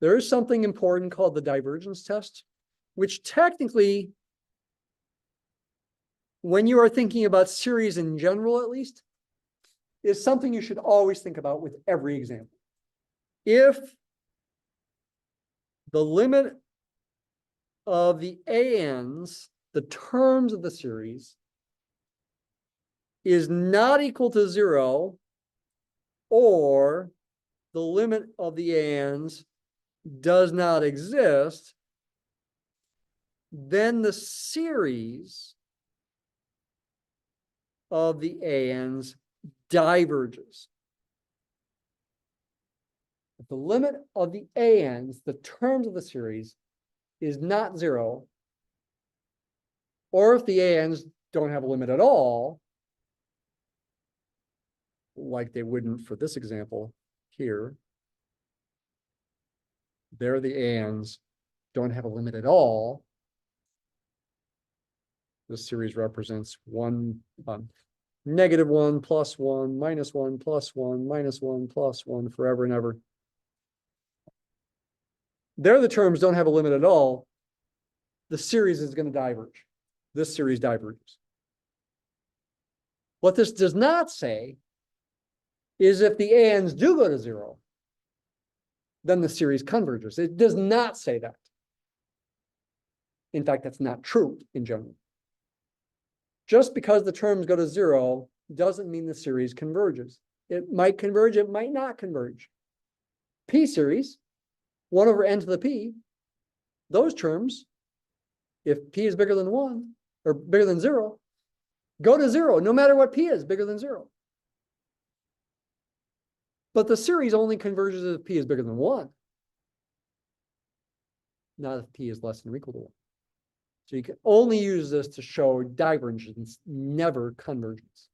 There is something important called the divergence test, which technically, when you are thinking about series in general, at least, is something you should always think about with every example. If the limit of the ANs, the terms of the series, is not equal to 0, or the limit of the ANs does not exist, then the series of the ANs diverges. If the limit of the ANs, the terms of the series, is not 0, or if the ANs don't have a limit at all, like they wouldn't for this example here, there the ANs don't have a limit at all. This series represents 1, -1, +1, -1, +1, -1, +1 forever and ever. There the terms don't have a limit at all. The series is going to diverge. This series diverges. What this does not say is if the ANs do go to 0, then the series converges. It does not say that. In fact, that's not true in general. Just because the terms go to 0 doesn't mean the series converges. It might converge, it might not converge. P series, 1 over n to the p, those terms, if p is bigger than 1 or bigger than 0, go to 0 no matter what p is bigger than 0. But the series only converges if p is bigger than 1, not if p is less than or equal to 1. So you can only use this to show divergence, never convergence.